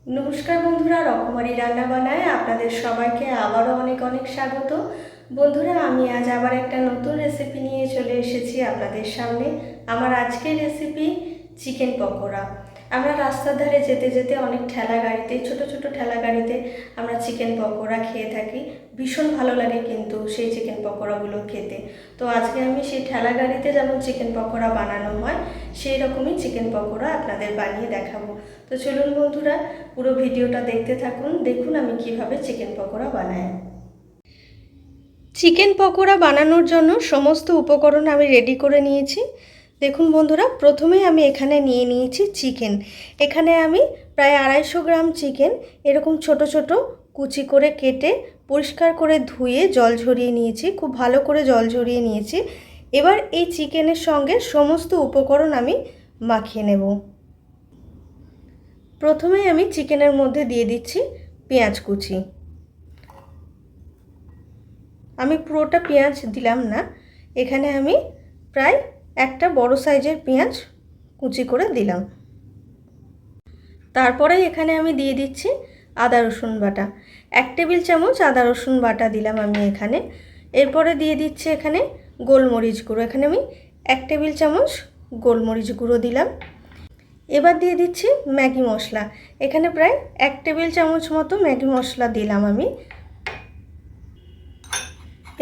নমস্কার বন্ধুরা, রকমারি রান্না বানায় আপনাদের সবাইকে আবারও অনেক অনেক স্বাগত। বন্ধুরা, আমি আজ আবার একটা নতুন রেসিপি নিয়ে চলে এসেছি আপনাদের সামনে। আমার আজকের রেসিপি চিকেন পকোড়া। আমরা রাস্তার ধারে যেতে যেতে অনেক ঠেলা গাড়িতে, ছোট ছোট ঠেলা গাড়িতে আমরা চিকেন পকোড়া খেয়ে থাকি। ভীষণ ভালো লাগে কিন্তু সেই চিকেন পকোড়াগুলো খেতে। তো আজকে আমি সেই ঠেলা গাড়িতে যেমন চিকেন পকোড়া বানানো হয় সেই রকমই চিকেন পকোড়া আপনাদের বানিয়ে দেখাবো। তো চলুন বন্ধুরা, পুরো ভিডিওটা দেখতে থাকুন। দেখুন আমি কিভাবে চিকেন পকোড়া বানাই। চিকেন পকোড়া বানানোর জন্য সমস্ত উপকরণ আমি রেডি করে নিয়েছি। দেখুন বন্ধুরা, প্রথমেই আমি এখানে নিয়ে নিয়েছি চিকেন। এখানে আমি প্রায় 250 গ্রাম চিকেন এরকম ছোট ছোট কুচি করে কেটে পরিষ্কার করে ধুয়ে জল ঝরিয়ে নিয়েছি। খুব ভালো করে জল ঝরিয়ে নিয়েছি। এবার এই চিকেনের সঙ্গে সমস্ত উপকরণ আমি মাখিয়ে নেব। প্রথমেই আমি চিকেনের মধ্যে দিয়ে দিচ্ছি পেঁয়াজ কুচি। আমি পুরোটা পেঁয়াজ দিলাম না, এখানে আমি প্রায় একটা বড় সাইজের পেঁয়াজ কুচি করে দিলাম। তারপরে এখানে আমি দিয়ে দিচ্ছি আদা রসুন বাটা। 1 টেবিল চামচ আদা রসুন বাটা দিলাম আমি এখানে। এরপরে দিয়ে দিচ্ছি এখানে গোলমরিচ গুঁড়ো। এখানে আমি 1 টেবিল চামচ গোলমরিচ গুঁড়ো দিলাম। এবার দিয়ে দিচ্ছি ম্যাগি মশলা। এখানে প্রায় 1 টেবিল চামচ মতো ম্যাগি মশলা দিলাম আমি।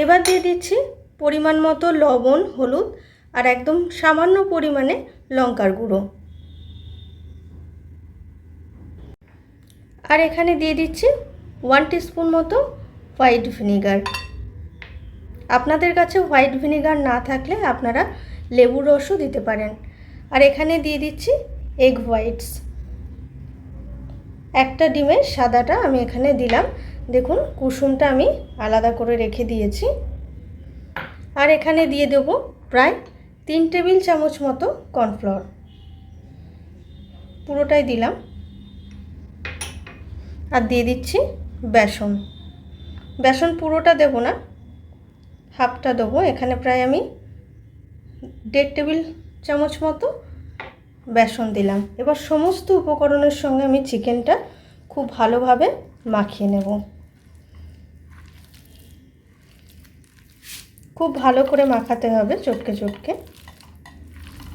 এবার দিয়ে দিচ্ছি পরিমাণ মতো লবণ, হলুদ আর একদম সামান্য পরিমাণে লঙ্কার গুঁড়ো। আর এখানে দিয়ে দিচ্ছি 1 টিস্পুন মতো হোয়াইট ভিনিগার। আপনাদের কাছে হোয়াইট ভিনিগার না থাকলে আপনারা লেবুর রসও দিতে পারেন। আর এখানে দিয়ে দিচ্ছি এগ হোয়াইটস। একটা ডিমের সাদাটা আমি এখানে দিলাম। দেখুন কুসুমটা আমি আলাদা করে রেখে দিয়েছি। আর এখানে দিয়ে দেব প্রায় 3 টেবিল চামচ মতো কর্নফ্লোর। পুরোটাই দিলাম। আর দিয়ে দিচ্ছি বেসন। বেসন পুরোটা দেব না, হাফটা দেবো। এখানে প্রায় আমি 1.5 টেবিল চামচ মতো বেসন দিলাম। এবার সমস্ত উপকরণের সঙ্গে আমি চিকেনটা খুব ভালোভাবে মাখিয়ে নেব। খুব ভালো করে মাখাতে হবে চটকে চটকে।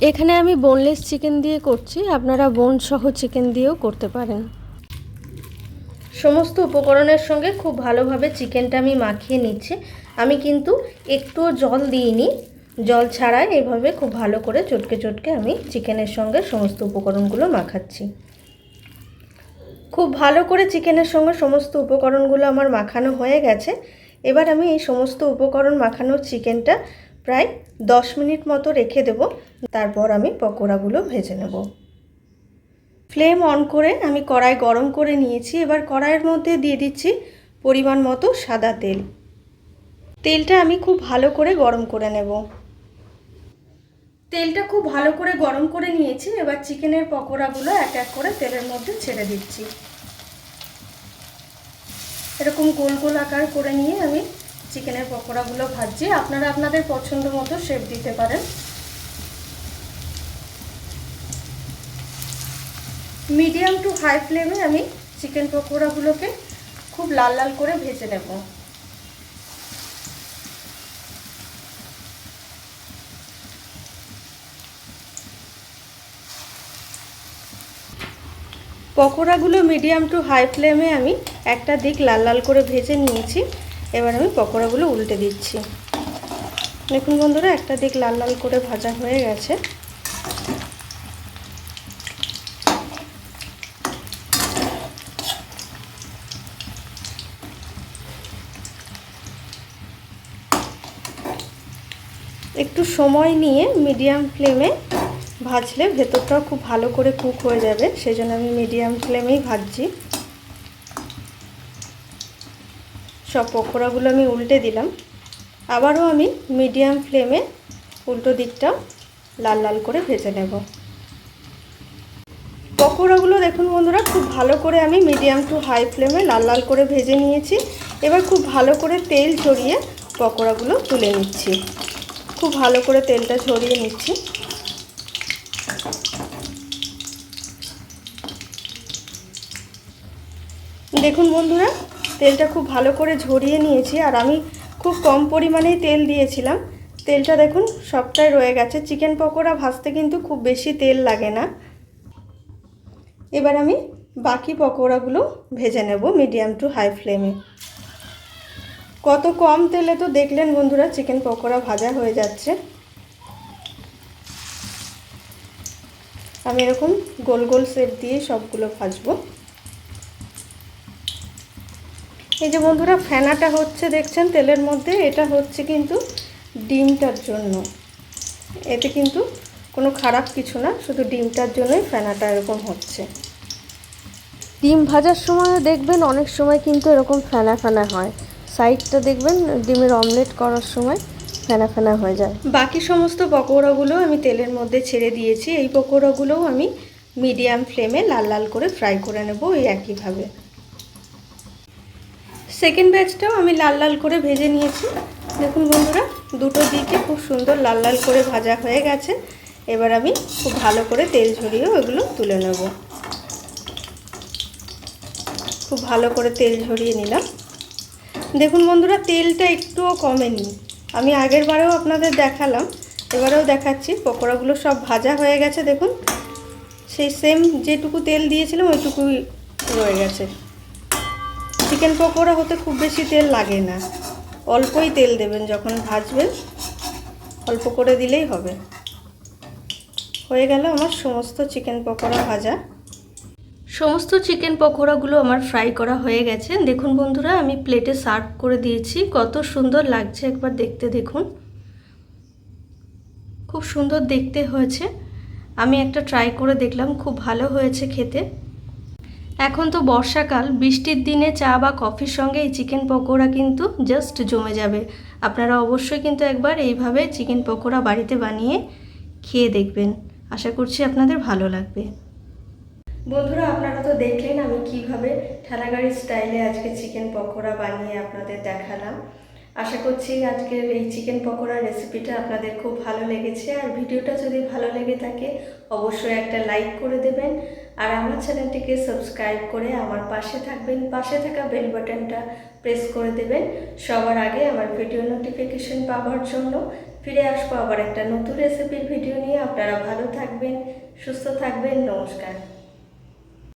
এখানে আমি বোনলেস চিকেন দিয়ে করছি, আপনারা বোন সহ চিকেন দিয়েও করতে পারেন। সমস্ত উপকরণের সঙ্গে খুব ভালোভাবে চিকেনটা আমি মাখিয়ে নিচ্ছি। আমি কিন্তু একটুও জল দিইনি, জল ছাড়াই এইভাবে খুব ভালো করে চটকে চটকে আমি চিকেনের সঙ্গে সমস্ত উপকরণগুলো মাখাচ্ছি। খুব ভালো করে চিকেনের সঙ্গে সমস্ত উপকরণগুলো আমার মাখানো হয়ে গেছে। এবার আমি এই সমস্ত উপকরণ মাখানোর চিকেনটা প্রায় 10 মিনিট মতো রেখে দেব। তারপর আমি পকোড়াগুলো ভেজে নেব। ফ্লেম অন করে আমি কড়াই গরম করে নিয়েছি। এবার কড়াইয়ের মধ্যে দিয়ে দিচ্ছি পরিমাণ মতো সাদা তেল। তেলটা আমি খুব ভালো করে গরম করে নেব। তেলটা খুব ভালো করে গরম করে নিয়েছি। এবার চিকেনের পকোড়াগুলো এক এক করে তেলের মধ্যে ছেড়ে দিচ্ছি। এরকম গোল গোল আকার করে নিয়ে আমি চিকেনের পকোড়াগুলো ভাজছি। আপনারা আপনাদের পছন্দ মতো শেপ দিতে পারেন। মিডিয়াম টু হাই ফ্লেমে আমি চিকেন পকোড়াগুলোকে খুব লাল লাল করে ভেজে নেব। পকোড়াগুলো মিডিয়াম টু হাই ফ্লেমে আমি একটা দিক লাল লাল করে ভেজে নিয়েছি। এবার আমি পকোড়াগুলো উল্টে দিচ্ছি। দেখুন বন্ধুরা, একটা দিক লাল লাল করে ভাজা হয়ে গেছে। একটু সময় নিয়ে মিডিয়াম ফ্লেমে ভাজলে ভেতরটাও খুব ভালো করে কুক হয়ে যাবে, সেই জন্য আমি মিডিয়াম ফ্লেমেই ভাজছি। সব পকোড়াগুলো আমি উল্টে দিলাম। আবারও আমি মিডিয়াম ফ্লেমে উল্টো দিকটা লাল লাল করে ভেজে নেব। পকোড়াগুলো দেখুন বন্ধুরা, খুব ভালো করে আমি মিডিয়াম টু হাই ফ্লেমে লাল লাল করে ভেজে নিয়েছি। এবার খুব ভালো করে তেল ঝরিয়ে পকোড়াগুলো তুলে নিচ্ছি। খুব ভালো করে তেলটা ঝরিয়ে নিচ্ছি। দেখুন বন্ধুরা, তেলটা খুব ভালো করে ঝরিয়ে নিয়েছি, আর আমি খুব কম পরিমাণেই তেল দিয়েছিলাম। তেলটা দেখুন সবটাই রয়ে গেছে। চিকেন পকোড়া ভাজতে কিন্তু খুব বেশি তেল লাগে না। এবার আমি বাকি পকোড়াগুলো ভেজে নেব মিডিয়াম টু হাই ফ্লেমে। কত কম তেলে তো দেখলেন বন্ধুরা চিকেন পকোড়া ভাজা হয়ে যাচ্ছে। আমি এরকম গোল গোল শেপ দিয়ে সবগুলো ভাজবো। এই যে বন্ধুরা ফেনাটা হচ্ছে দেখছেন তেলের মধ্যে, এটা হচ্ছে কিন্তু ডিমটার জন্য। এতে কিন্তু কোনো খারাপ কিছু না, শুধু ডিমটার জন্যই ফেনাটা এরকম হচ্ছে। ডিম ভাজার সময় দেখবেন অনেক সময় কিন্তু এরকম ফেনা ফেনা হয়। সাইডটা দেখবেন ডিমের অমলেট করার সময় ফেনা ফেনা হয়ে যায়। বাকি সমস্ত পকোড়াগুলো আমি তেলের মধ্যে ছেড়ে দিয়েছি। এই পকোড়াগুলোও আমি মিডিয়াম ফ্লেমে লাল লাল করে ফ্রাই করে নেব এই একইভাবে। সেকেন্ড ব্যাচটাও আমি লাল লাল করে ভেজে নিয়েছি। দেখুন বন্ধুরা, দুটো দিকে খুব সুন্দর লাল লাল করে ভাজা হয়ে গেছে। এবার আমি খুব ভালো করে তেল ঝরিয়েও এগুলো তুলে নেব। খুব ভালো করে তেল ঝরিয়ে নিলাম। দেখুন বন্ধুরা, তেলটা একটুও কমেনি। আমি আগের বারেও আপনাদের দেখালাম, এবারেও দেখাচ্ছি। পকোড়াগুলো সব ভাজা হয়ে গেছে। দেখুন সেই সেম যেটুকু তেল দিয়েছিলাম ওইটুকুই রয়ে গেছে। চিকেন পকোড়া হতে খুব বেশি তেল লাগে না, অল্পই তেল দেবেন যখন ভাজবেন, অল্প করে দিলেই হবে। হয়ে গেল আমার সমস্ত চিকেন পকোড়া ভাজা। সমস্ত চিকেন পকোড়াগুলো আমার ফ্রাই করা হয়ে গেছে। দেখুন বন্ধুরা, আমি প্লেটে সার্ভ করে দিয়েছি। কত সুন্দর লাগছে একবার দেখতে দেখুন, খুব সুন্দর দেখতে হয়েছে। আমি একটা ট্রাই করে দেখলাম, খুব ভালো হয়েছে খেতে। এখন তো বর্ষাকাল, বৃষ্টির দিনে চা বা কফির সঙ্গে এই চিকেন পকোড়া কিন্তু জাস্ট জমে যাবে। আপনারা অবশ্যই কিন্তু একবার এইভাবে চিকেন পকোড়া বাড়িতে বানিয়ে খেয়ে দেখবেন। আশা করছি আপনাদের ভালো লাগবে। বন্ধুরা, আপনারা তো দেখলেন আমি কিভাবে ঠেলাগাড়ি স্টাইলে আজকে চিকেন পকোড়া বানিয়ে আপনাদের দেখালাম। আশা করছি আজকের এই চিকেন পকোড়া রেসিপিটা আপনাদের খুব ভালো লেগেছে। আর ভিডিওটা যদি ভালো লেগে থাকে অবশ্যই একটা লাইক করে দেবেন, আর আমার চ্যানেলটিকে সাবস্ক্রাইব করে আমার পাশে থাকবেন। পাশে থাকা বেল বাটনটা প্রেস করে দেবেন সবার আগে আমার ভিডিও নোটিফিকেশন পাওয়ার জন্য। ফিরে আসবো আবার একটা নতুন রেসিপির ভিডিও নিয়ে। আপনারা ভালো থাকবেন, সুস্থ থাকবেন। নমস্কার।